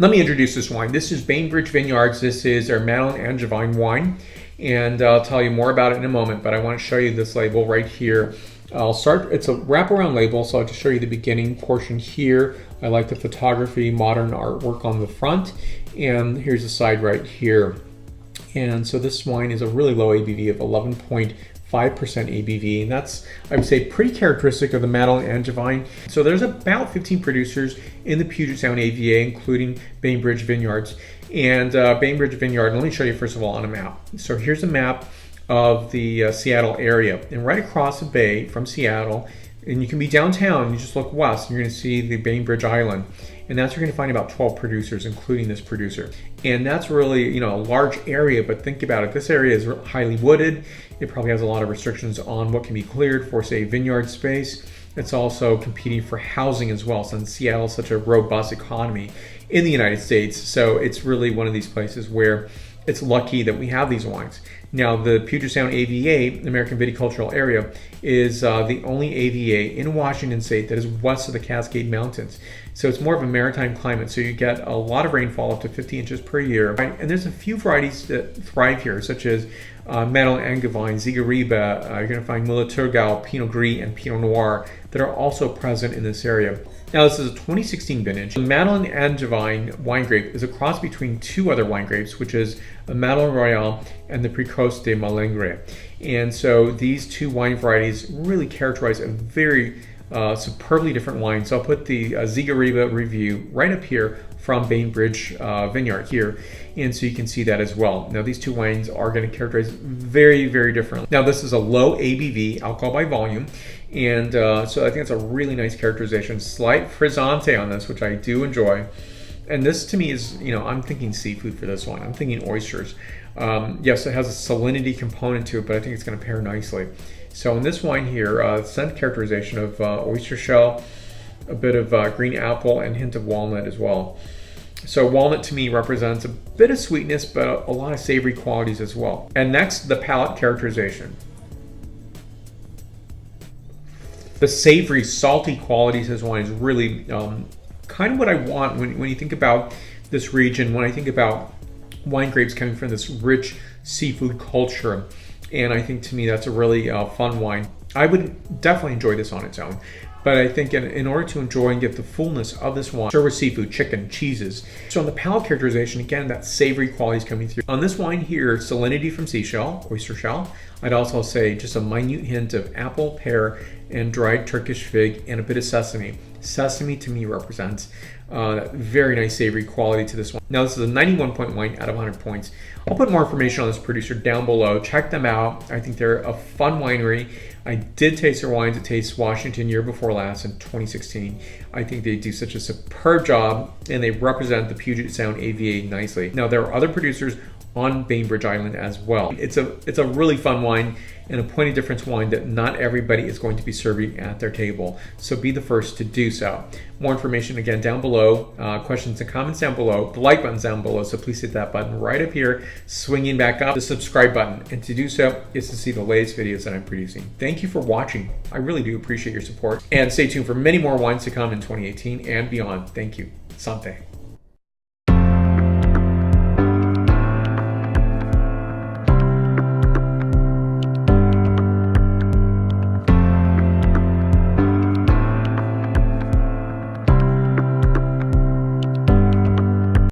let me introduce this wine. This is Bainbridge Vineyards. This is our Madeleine Angevine wine, and I'll tell you more about it in a moment, but I want to show you this label right here. I'll start, it's a wraparound label, so I'll just show you the beginning portion here. I like the photography, modern artwork on the front, and here's the side right here. And so this wine is a really low ABV of 11.5% ABV, and that's, I would say, pretty characteristic of the Madeleine Angevine. So there's about 15 producers in the Puget Sound AVA, including Bainbridge Vineyards. And Bainbridge Vineyard, let me show you first of all on a map. So here's a map of the Seattle area, and right across the bay from Seattle, and you can be downtown, you just look west, and you're going to see the Bainbridge Island, and that's where you're going to find about 12 producers, including this producer. And that's really, you know, a large area, but think about it, this area is highly wooded. It probably has a lot of restrictions on what can be cleared for, say, vineyard space. It's also competing for housing as well, since Seattle is such a robust economy in the United States. So it's really one of these places where it's lucky that we have these wines. Now, the Puget Sound AVA, American Viticultural Area, is the only AVA in Washington State that is west of the Cascade Mountains. So it's more of a maritime climate, so you get a lot of rainfall, up to 50 inches per year. And there's a few varieties that thrive here, such as Madeleine Angevine, Zigarriba, you're going to find Müller-Thurgau, Pinot Gris, and Pinot Noir that are also present in this area. Now, this is a 2016 vintage. The Madeleine Angevine wine grape is a cross between two other wine grapes, which is a Madeleine Royale and the Précoce de Malingre. And so these two wine varieties really characterize a very superbly different wine. So I'll put the Zigarriba review right up here from Bainbridge Vineyard here, and so you can see that as well. Now, these two wines are going to characterize very, very differently. Now, this is a low ABV, alcohol by volume, and so I think it's a really nice characterization. Slight frizzante on this, which I do enjoy. And this to me is, you know, I'm thinking seafood for this one. I'm thinking oysters. Yes, it has a salinity component to it, but I think it's going to pair nicely. So in this wine here, scent characterization of oyster shell, a bit of green apple, and hint of walnut as well. So walnut to me represents a bit of sweetness, but a lot of savory qualities as well. And next, the palate characterization. The savory, salty qualities of this wine is really kind of what I want when you think about this region, when I think about wine grapes coming from this rich seafood culture. And I think to me that's a really fun wine. I would definitely enjoy this on its own. But I think in order to enjoy and get the fullness of this wine, serve with seafood, chicken, cheeses. So on the palate characterization, again, that savory quality is coming through. On this wine here, salinity from seashell, oyster shell. I'd also say just a minute hint of apple, pear, and dried Turkish fig, and a bit of sesame. Sesame to me represents very nice savory quality to this one. Now, this is a 91-point wine out of 100 points. I'll put more information on this producer down below. Check them out. I think they're a fun winery. I did taste their wines at Taste Washington year before last in 2016. I think they do such a superb job, and they represent the Puget Sound AVA nicely. Now, there are other producers on Bainbridge Island as well. It's a really fun wine and a point of difference wine that not everybody is going to be serving at their table. So be the first to do so. More information again down below, questions and comments down below, the like button's down below, so please hit that button right up here, swinging back up, the subscribe button, and to do so is to see the latest videos that I'm producing. Thank you for watching. I really do appreciate your support, and stay tuned for many more wines to come in 2018 and beyond. Thank you. Santé.